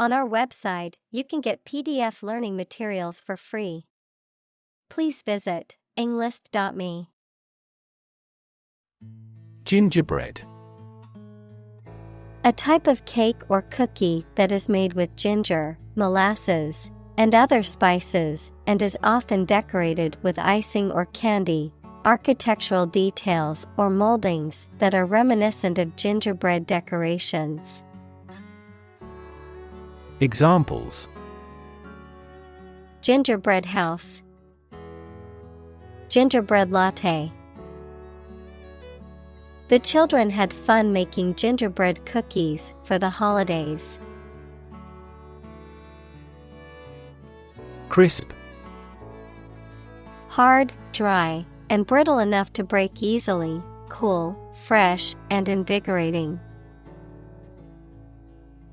On our website, you can get PDF learning materials for free. Please visit englist.me. Gingerbread. A type of cake or cookie that is made with ginger, molasses, and other spices, and is often decorated with icing or candy, architectural details or moldings that are reminiscent of gingerbread decorations. Examples: Gingerbread house, gingerbread latte. The children had fun making gingerbread cookies for the holidays. Crisp. Hard, dry, and brittle enough to break easily, cool, fresh, and invigorating.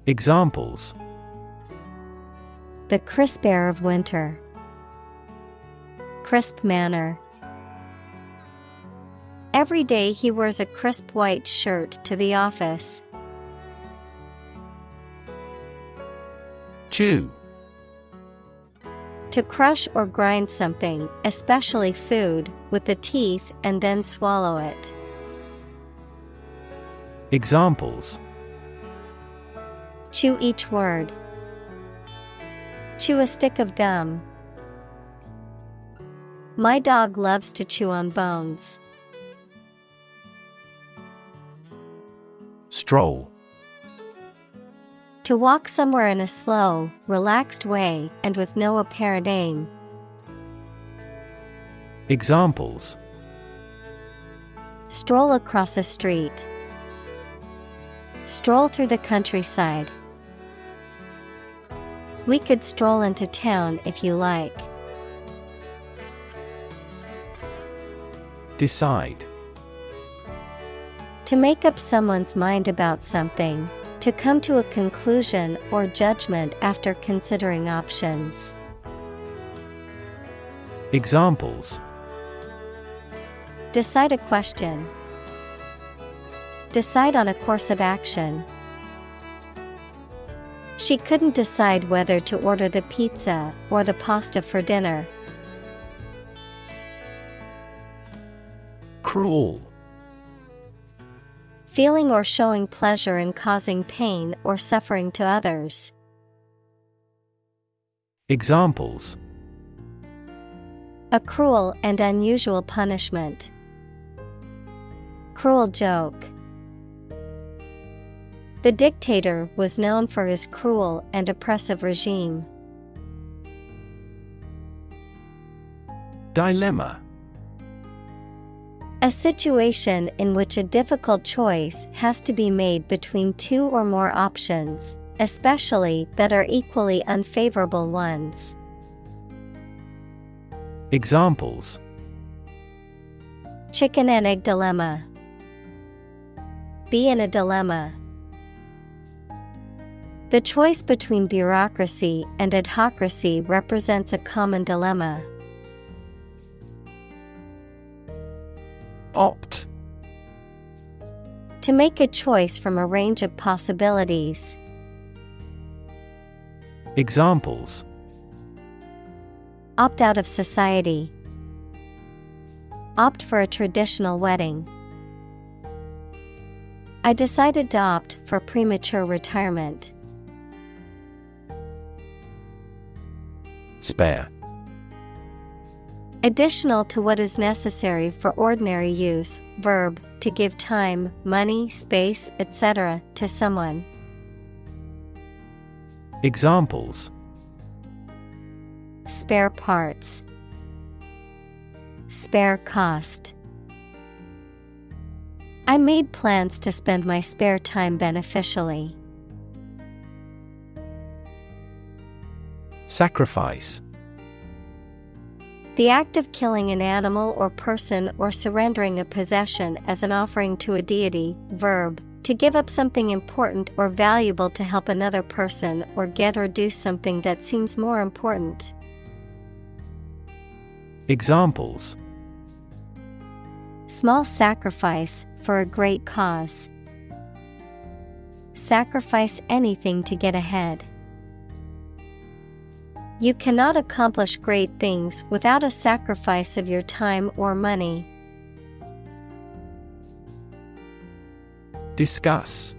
Examples: The crisp air of winter. Crisp manner. Every day he wears a crisp white shirt to the office. Chew. To crush or grind something, especially food, with the teeth and then swallow it. Examples: Chew each word. Chew a stick of gum. My dog loves to chew on bones. Stroll. To walk somewhere in a slow, relaxed way and with no apparent aim. Examples: Stroll across a street. Stroll through the countryside. We could stroll into town if you like. Decide. To make up someone's mind about something. To come to a conclusion or judgment after considering options. Examples: Decide a question. Decide on a course of action. She couldn't decide whether to order the pizza or the pasta for dinner. Cruel. Feeling or showing pleasure in causing pain or suffering to others. Examples: A cruel and unusual punishment. Cruel joke. The dictator was known for his cruel and oppressive regime. Dilemma. A situation in which a difficult choice has to be made between two or more options, especially that are equally unfavorable ones. Examples: Chicken and egg dilemma. Be in a dilemma. The choice between bureaucracy and adhocracy represents a common dilemma. Opt. To make a choice from a range of possibilities. Examples: Opt out of society. Opt for a traditional wedding. I decided to opt for premature retirement. Spare. Additional to what is necessary for ordinary use, verb, to give time, money, space, etc., to someone. Examples: Spare parts. Spare cost. I made plans to spend my spare time beneficially. Sacrifice. The act of killing an animal or person or surrendering a possession as an offering to a deity, verb, to give up something important or valuable to help another person or get or do something that seems more important. Examples: Small sacrifice for a great cause. Sacrifice anything to get ahead. You cannot accomplish great things without a sacrifice of your time or money. Discuss.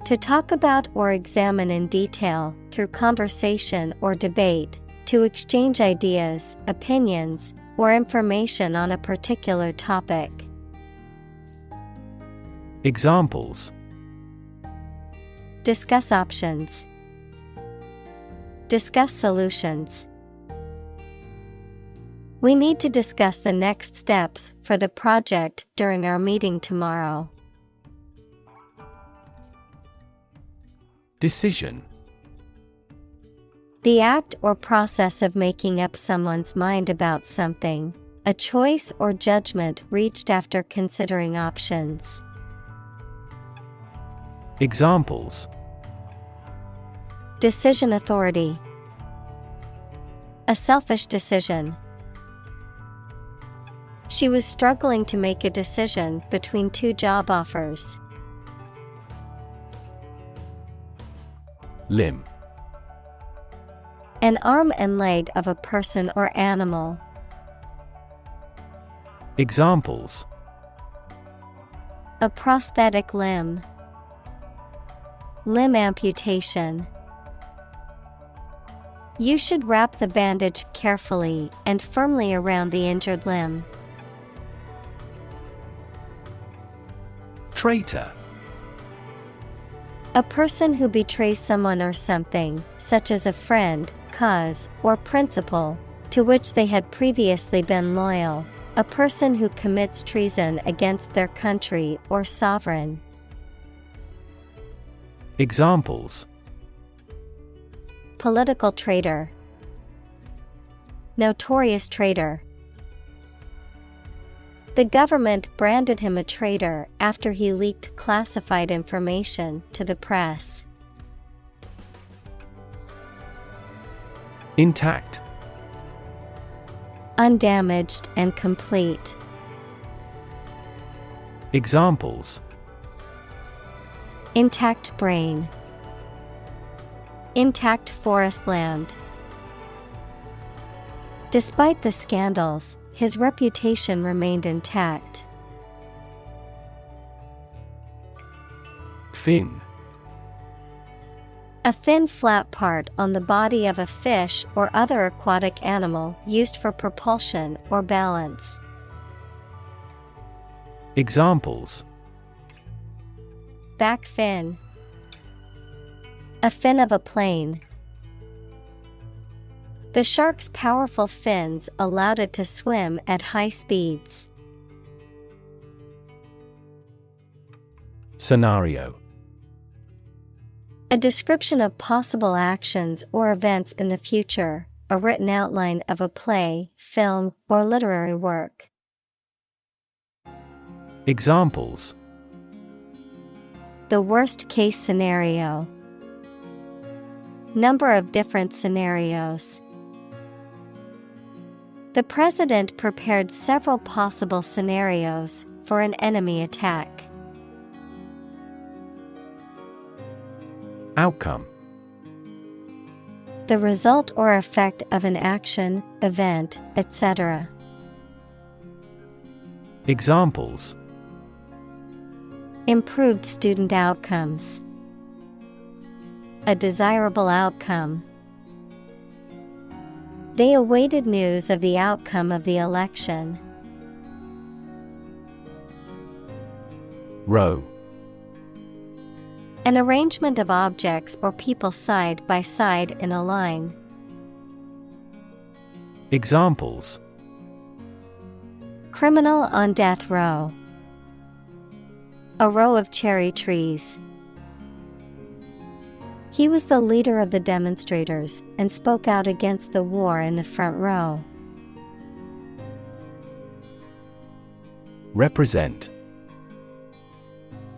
To talk about or examine in detail, through conversation or debate, to exchange ideas, opinions, or information on a particular topic. Examples. Discuss options. Discuss solutions. We need to discuss the next steps for the project during our meeting tomorrow. Decision. The act or process of making up someone's mind about something, a choice or judgment reached after considering options. Examples. Decision authority. A selfish decision. She was struggling to make a decision between two job offers. Limb. An arm and leg of a person or animal. Examples. A prosthetic limb. Limb amputation. You should wrap the bandage carefully and firmly around the injured limb. Traitor. A person who betrays someone or something, such as a friend, cause, or principle, to which they had previously been loyal. A person who commits treason against their country or sovereign. Examples. Political traitor. Notorious traitor. The government branded him a traitor after he leaked classified information to the press. Intact. Undamaged and complete. Examples. Intact brain. Intact forest land. Despite the scandals, his reputation remained intact. Fin. A thin flat part on the body of a fish or other aquatic animal used for propulsion or balance. Examples. Back fin. A fin of a plane. The shark's powerful fins allowed it to swim at high speeds. Scenario. A description of possible actions or events in the future, a written outline of a play, film, or literary work. Examples. The worst case scenario. Number of different scenarios. The president prepared several possible scenarios for an enemy attack. Outcome. The result or effect of an action, event, etc. Examples. Improved student outcomes. A desirable outcome. They awaited news of the outcome of the election. Row. An arrangement of objects or people side by side in a line. Examples. Criminal on death row. A row of cherry trees. He was the leader of the demonstrators and spoke out against the war in the front row. Represent.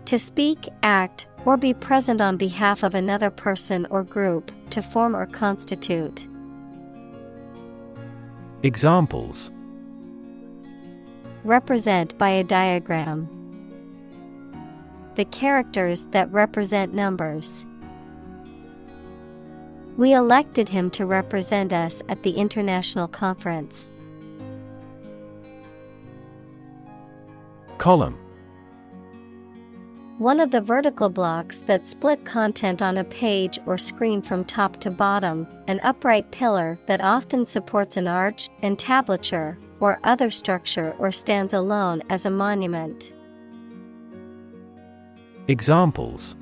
To speak, act, or be present on behalf of another person or group, to form or constitute. Examples. Represent by a diagram. The characters that represent numbers. We elected him to represent us at the international conference. Column. One of the vertical blocks that split content on a page or screen from top to bottom, an upright pillar that often supports an arch, entablature, or other structure or stands alone as a monument. Examples: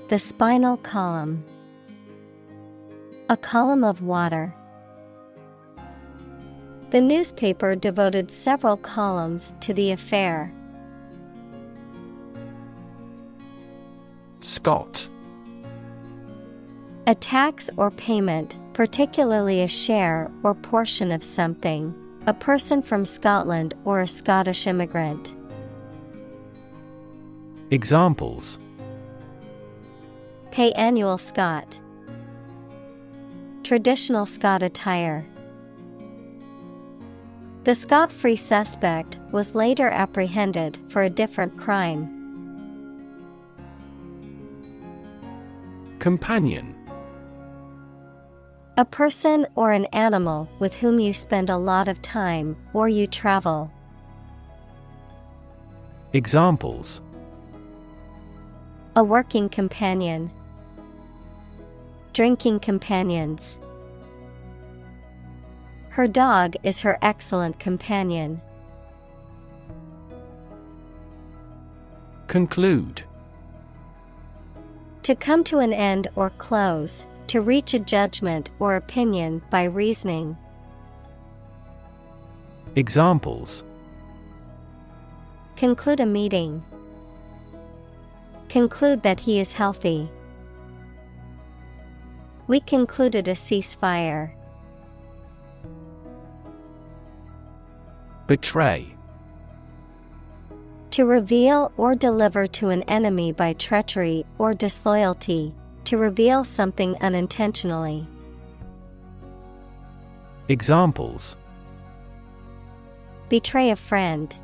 The spinal column. A column of water. The newspaper devoted several columns to the affair. Scot. A tax or payment, particularly a share or portion of something. A person from Scotland or a Scottish immigrant. Examples: Pay annual Scot. Traditional Scot attire. The Scot-free suspect was later apprehended for a different crime. Companion. A person or an animal with whom you spend a lot of time or you travel. Examples: A working companion. Drinking companions. Her dog is her excellent companion. Conclude. To come to an end or close, to reach a judgment or opinion by reasoning. Examples: Conclude a meeting. Conclude that he is healthy. We concluded a ceasefire. Betray. To reveal or deliver to an enemy by treachery or disloyalty, to reveal something unintentionally. Examples: Betray a friend.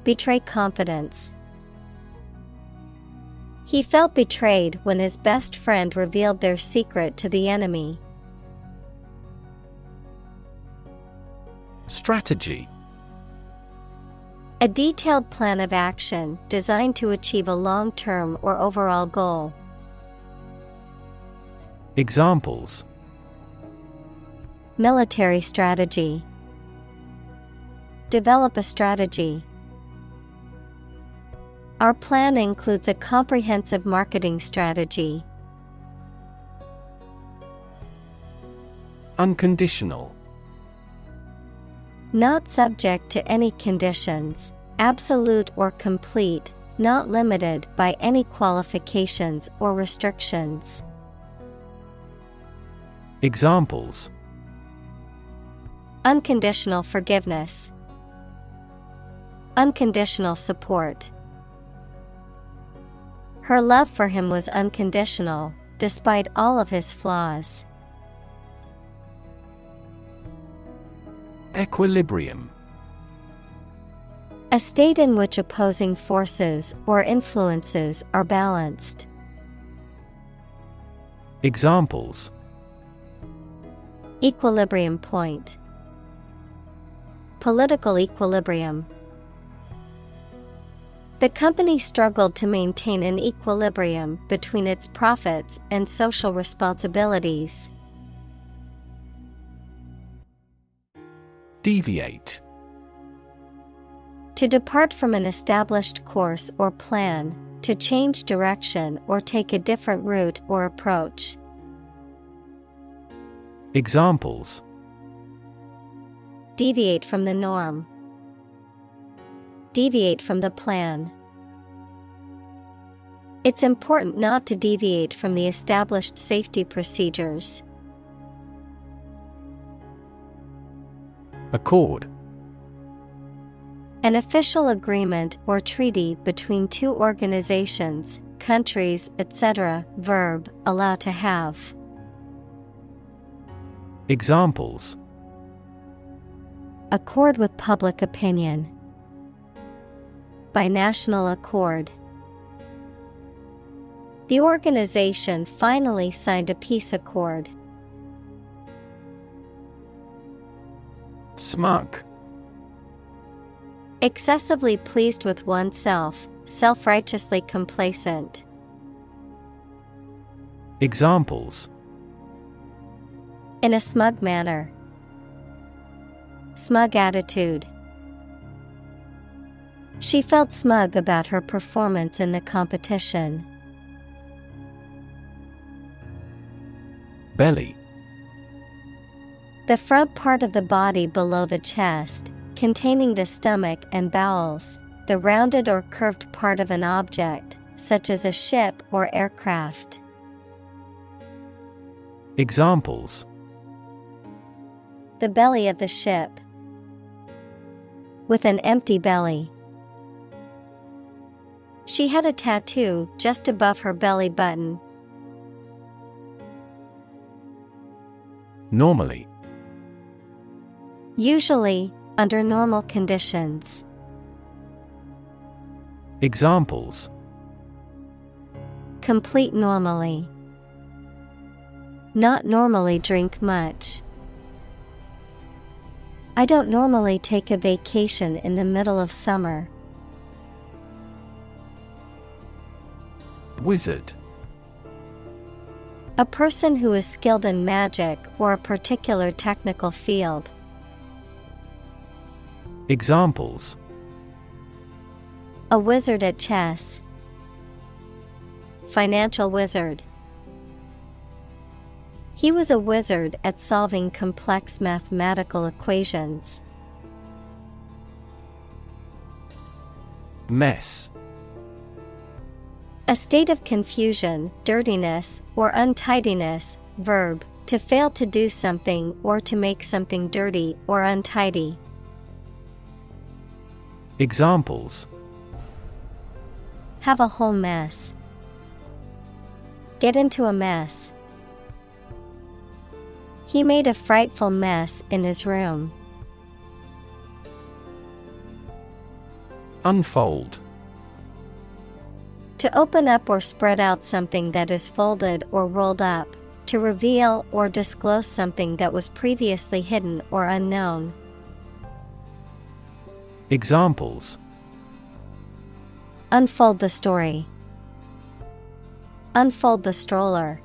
Betray confidence. He felt betrayed when his best friend revealed their secret to the enemy. Strategy. A detailed plan of action designed to achieve a long-term or overall goal. Examples: Military strategy. Develop a strategy. Our plan includes a comprehensive marketing strategy. Unconditional. Not subject to any conditions, absolute or complete, not limited by any qualifications or restrictions. Examples: Unconditional forgiveness. Unconditional support. Her love for him was unconditional, despite all of his flaws. Equilibrium. A state in which opposing forces or influences are balanced. Examples: Equilibrium point. Political equilibrium. The company struggled to maintain an equilibrium between its profits and social responsibilities. Deviate. To depart from an established course or plan, to change direction or take a different route or approach. Examples: Deviate from the norm. Deviate from the plan. It's important not to deviate from the established safety procedures. Accord. An official agreement or treaty between two organizations, countries, etc. Verb, allow to have. Examples: Accord with public opinion. By national accord. The organization finally signed a peace accord. Smug. Excessively pleased with oneself, self-righteously complacent. Examples: In a smug manner. Smug attitude. She felt smug about her performance in the competition. Belly. The front part of the body below the chest, containing the stomach and bowels, the rounded or curved part of an object, such as a ship or aircraft. Examples: The belly of the ship. With an empty belly. She had a tattoo just above her belly button. Normally. Usually, under normal conditions. Examples: Complete normally. Not normally drink much. I don't normally take a vacation in the middle of summer. Wizard. A person who is skilled in magic or a particular technical field. Examples: A wizard at chess. Financial wizard. He was a wizard at solving complex mathematical equations. Mess. A state of confusion, dirtiness, or untidiness. Verb, to fail to do something or to make something dirty or untidy. Examples: Have a whole mess. Get into a mess. He made a frightful mess in his room. Unfold. To open up or spread out something that is folded or rolled up, to reveal or disclose something that was previously hidden or unknown. Examples: Unfold the story. Unfold the stroller.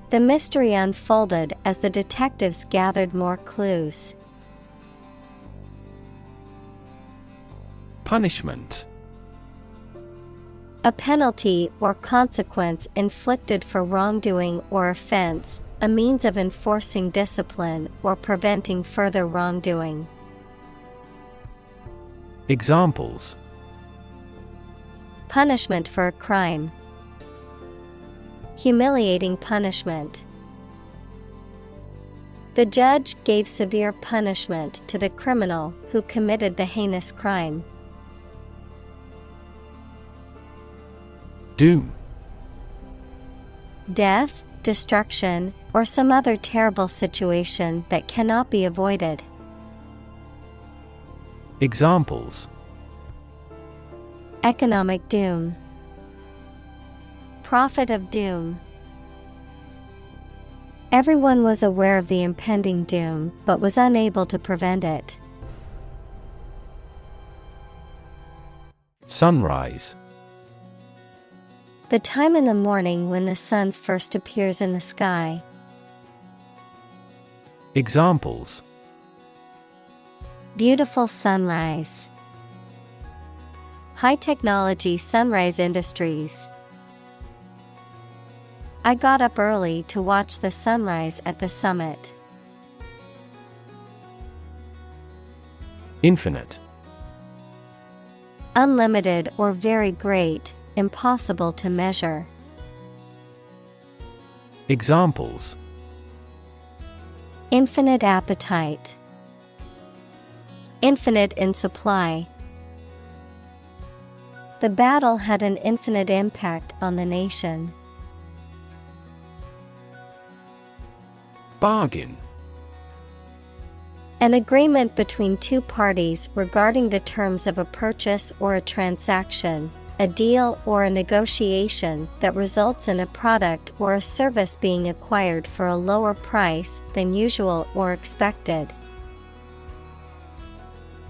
The mystery unfolded as the detectives gathered more clues. Punishment. A penalty or consequence inflicted for wrongdoing or offense, a means of enforcing discipline or preventing further wrongdoing. Examples: Punishment for a crime. Humiliating punishment. The judge gave severe punishment to the criminal who committed the heinous crime. Doom. Death, destruction, or some other terrible situation that cannot be avoided. Examples: Economic doom. Prophet of doom. Everyone was aware of the impending doom, but was unable to prevent it. Sunrise. The time in the morning when the sun first appears in the sky. Examples: Beautiful sunrise. High technology sunrise industries. I got up early to watch the sunrise at the summit. Infinite. Unlimited or very great, impossible to measure. Examples: Infinite appetite. Infinite in supply. The battle had an infinite impact on the nation. Bargain. An agreement between two parties regarding the terms of a purchase or a transaction, a deal or a negotiation that results in a product or a service being acquired for a lower price than usual or expected.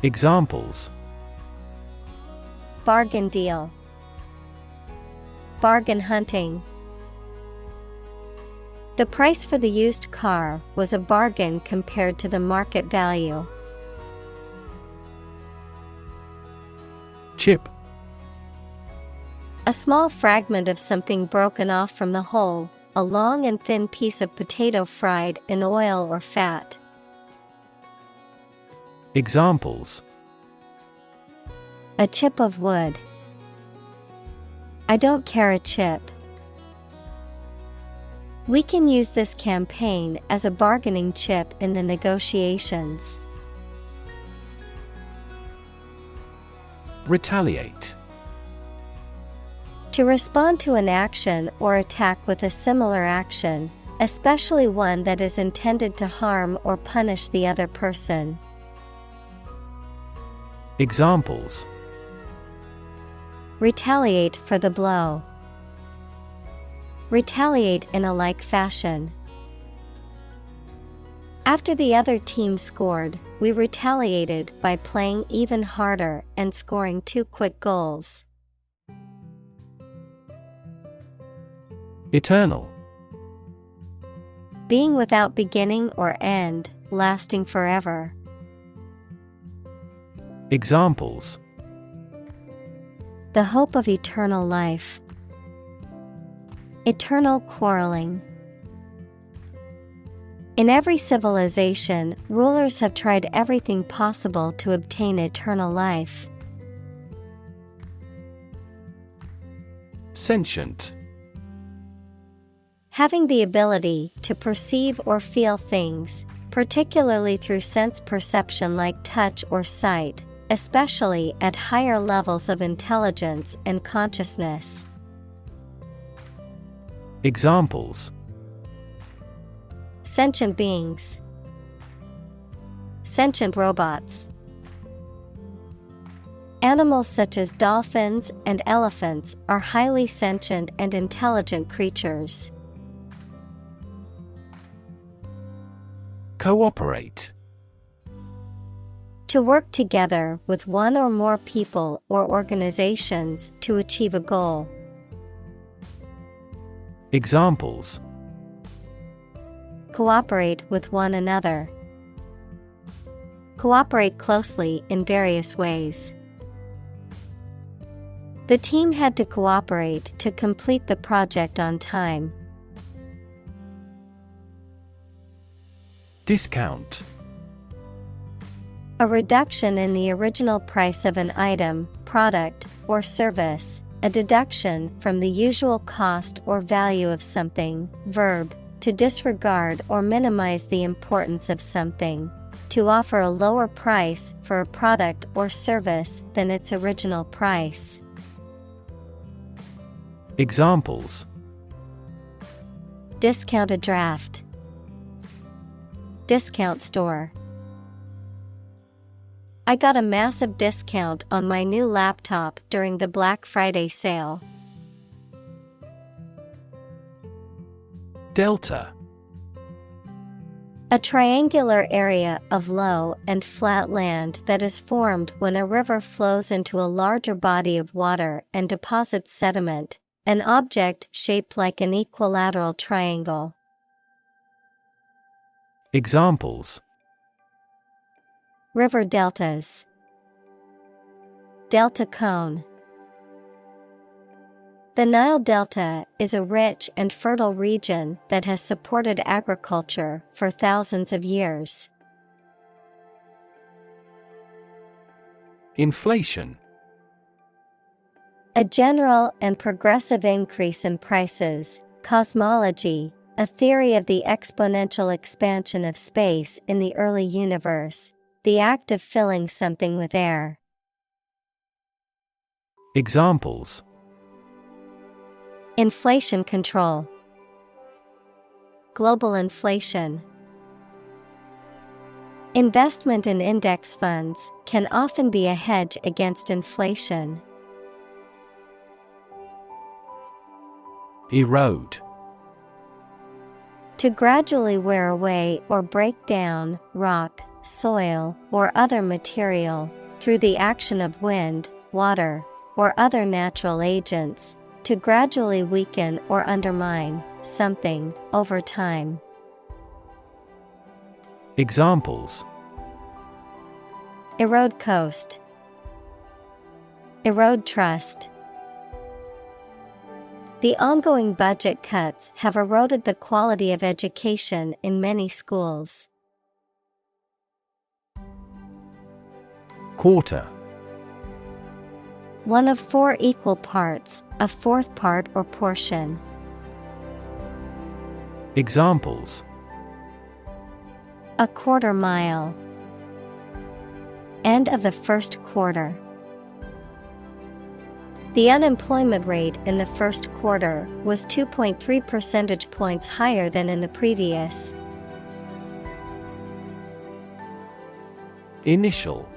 Examples: Bargain deal, bargain hunting. The price for the used car was a bargain compared to the market value. Chip. A small fragment of something broken off from the whole, a long and thin piece of potato fried in oil or fat. Examples: A chip of wood. I don't care a chip. We can use this campaign as a bargaining chip in the negotiations. Retaliate. To respond to an action or attack with a similar action, especially one that is intended to harm or punish the other person. Examples: Retaliate for the blow. Retaliate in a like fashion. After the other team scored, we retaliated by playing even harder and scoring 2 quick goals. Eternal. Being without beginning or end, lasting forever. Examples: The hope of eternal life. Eternal quarreling. In every civilization, rulers have tried everything possible to obtain eternal life. Sentient. Having the ability to perceive or feel things, particularly through sense perception like touch or sight, especially at higher levels of intelligence and consciousness. Examples: Sentient beings. Sentient robots. Animals such as dolphins and elephants are highly sentient and intelligent creatures. Cooperate. To work together with one or more people or organizations to achieve a goal. Examples: Cooperate with one another. Cooperate closely in various ways. The team had to cooperate to complete the project on time. Discount. A reduction in the original price of an item, product, or service. A deduction from the usual cost or value of something. Verb, to disregard or minimize the importance of something. To offer a lower price for a product or service than its original price. Examples: Discounted draft. Discount store. I got a massive discount on my new laptop during the Black Friday sale. Delta. A triangular area of low and flat land that is formed when a river flows into a larger body of water and deposits sediment, an object shaped like an equilateral triangle. Examples: River deltas. Delta cone. The Nile Delta is a rich and fertile region that has supported agriculture for thousands of years. Inflation. A general and progressive increase in prices. Cosmology, a theory of the exponential expansion of space in the early universe. The act of filling something with air. Examples: Inflation control. Global inflation. Investment in index funds can often be a hedge against inflation. Erode. To gradually wear away or break down rock, soil, or other material, through the action of wind, water, or other natural agents, to gradually weaken or undermine something over time. Examples: Erode coast. Erode trust. The ongoing budget cuts have eroded the quality of education in many schools. Quarter. One of 4 equal parts, a fourth part or portion. Examples: A quarter mile. End of the first quarter. The unemployment rate in the first quarter was 2.3 percentage points higher than in the previous. Initial.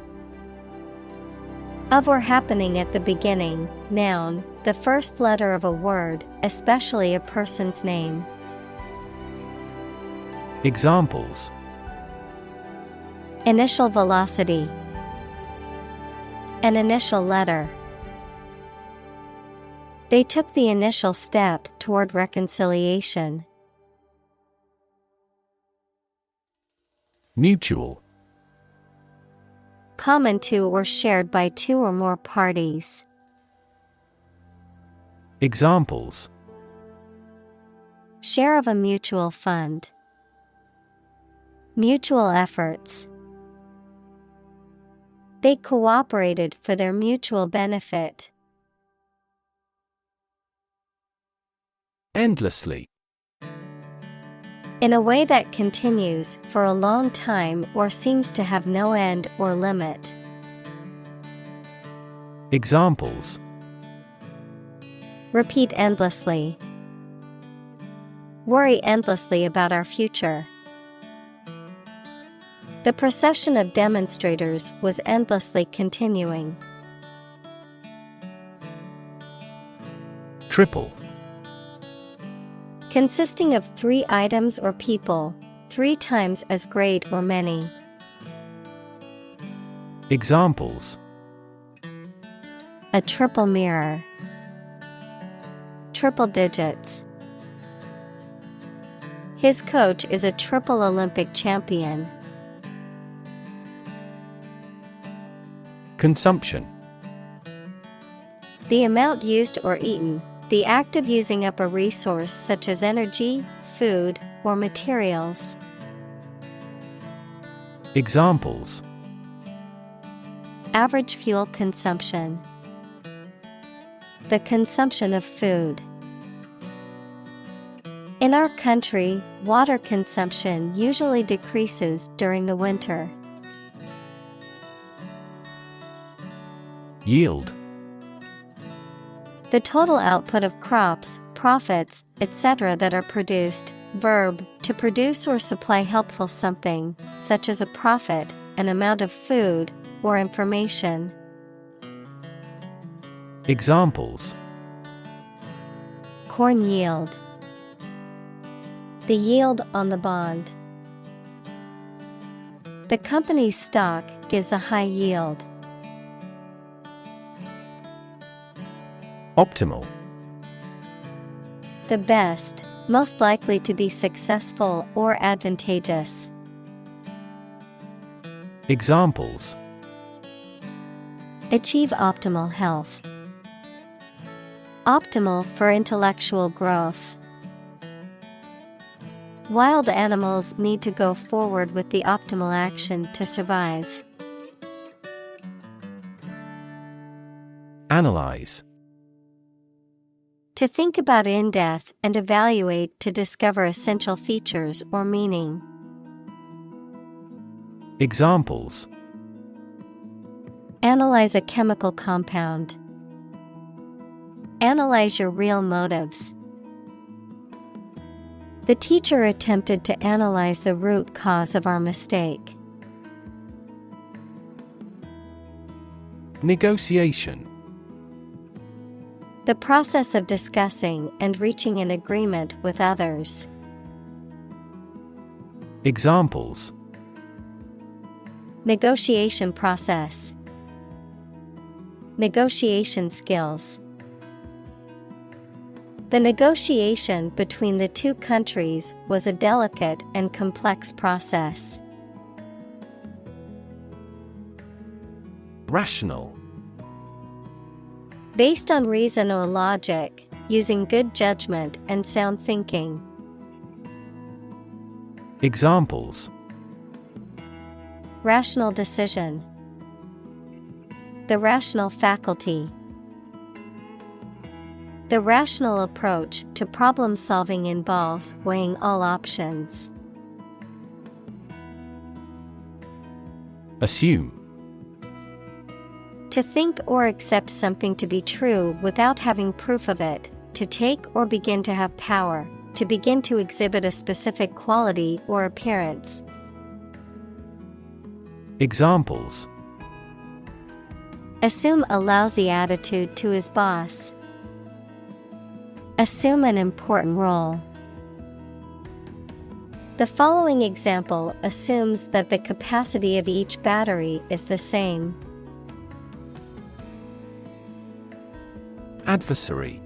Of or happening at the beginning, noun, the first letter of a word, especially a person's name. Examples: Initial velocity. An initial letter. They took the initial step toward reconciliation. Mutual. Common to or shared by 2 or more parties. Examples: Share of a mutual fund. Mutual efforts. They cooperated for their mutual benefit. Endlessly. In a way that continues for a long time or seems to have no end or limit. Examples: Repeat endlessly. Worry endlessly about our future. The procession of demonstrators was endlessly continuing. Triple. Consisting of 3 items or people, 3 times as great or many. Examples: A triple mirror. Triple digits. His coach is a triple Olympic champion. Consumption. The amount used or eaten, the act of using up a resource such as energy, food, or materials. Examples: Average fuel consumption. The consumption of food. In our country, water consumption usually decreases during the winter. Yield. The total output of crops, profits, etc. that are produced. Verb, to produce or supply helpful something, such as a profit, an amount of food, or information. Examples: Corn yield. The yield on the bond. The company's stock gives a high yield. Optimal. The best, most likely to be successful or advantageous. Examples: Achieve optimal health. Optimal for intellectual growth. Wild animals need to go forward with the optimal action to survive. Analyze. To think about in depth and evaluate to discover essential features or meaning. Examples: Analyze a chemical compound. Analyze your real motives. The teacher attempted to analyze the root cause of our mistake. Negotiation. The process of discussing and reaching an agreement with others. Examples: Negotiation process. Negotiation skills. The negotiation between the two countries was a delicate and complex process. Rational. Based on reason or logic, using good judgment and sound thinking. Examples: Rational decision. The rational faculty. The rational approach to problem solving involves weighing all options. Assume. To think or accept something to be true without having proof of it, to take or begin to have power, to begin to exhibit a specific quality or appearance. Examples: Assume a lousy attitude to his boss. Assume an important role. The following example assumes that the capacity of each battery is the same. Adversary.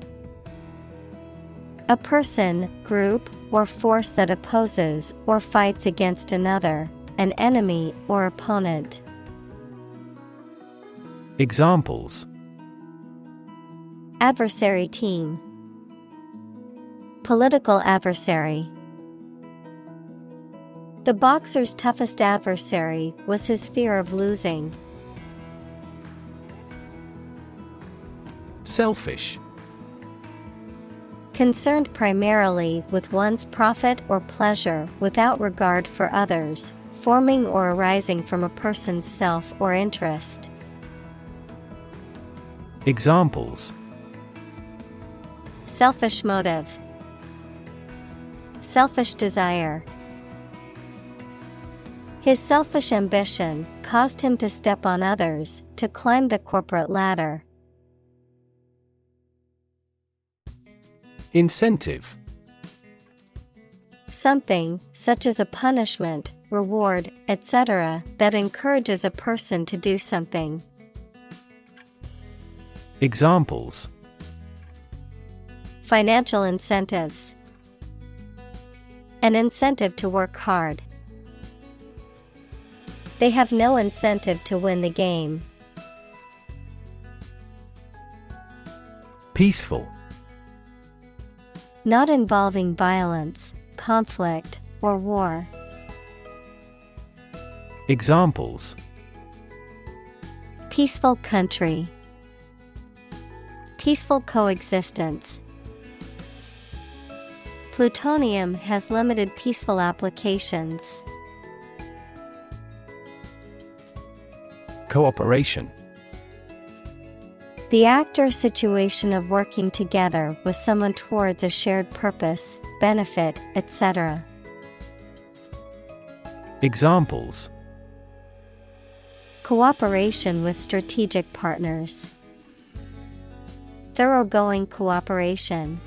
A person, group, or force that opposes or fights against another, an enemy or opponent. Examples: Adversary team. Political adversary. The boxer's toughest adversary was his fear of losing. Selfish. Concerned primarily with one's profit or pleasure without regard for others, forming or arising from a person's self or interest. Examples: Selfish motive. Selfish desire. His selfish ambition caused him to step on others to climb the corporate ladder. Incentive. Something, such as a punishment, reward, etc., that encourages a person to do something. Examples: Financial incentives. An incentive to work hard. They have no incentive to win the game. Peaceful. Not involving violence, conflict, or war. Examples: Peaceful country. Peaceful coexistence. Plutonium has limited peaceful applications. Cooperation. The act or situation of working together with someone towards a shared purpose, benefit, etc. Examples: Cooperation with strategic partners. Thoroughgoing cooperation.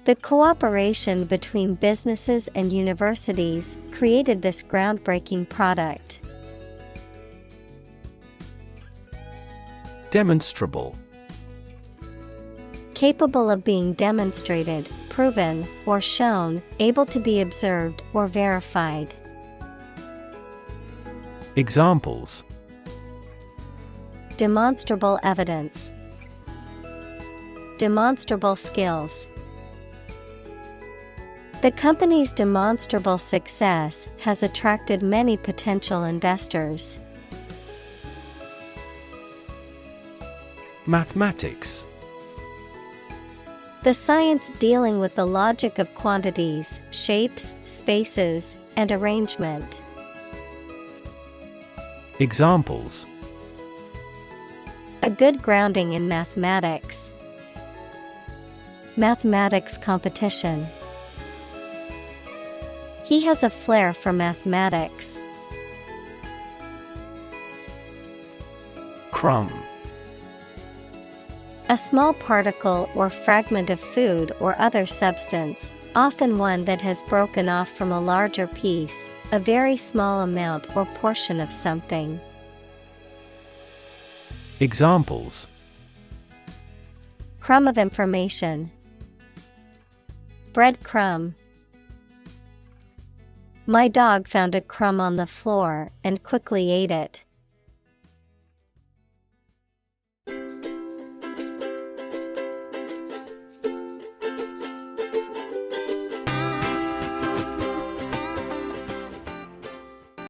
The cooperation between businesses and universities created this groundbreaking product. Demonstrable. Capable of being demonstrated, proven, or shown, able to be observed or verified. Examples: Demonstrable evidence. Demonstrable skills. The company's demonstrable success has attracted many potential investors. Mathematics. The science dealing with the logic of quantities, shapes, spaces, and arrangement. Examples: A good grounding in mathematics. Mathematics competition. He has a flair for mathematics. A small particle or fragment of food or other substance, often one that has broken off from a larger piece, a very small amount or portion of something. Examples: Crumb of information. Breadcrumb. My dog found a crumb on the floor and quickly ate it.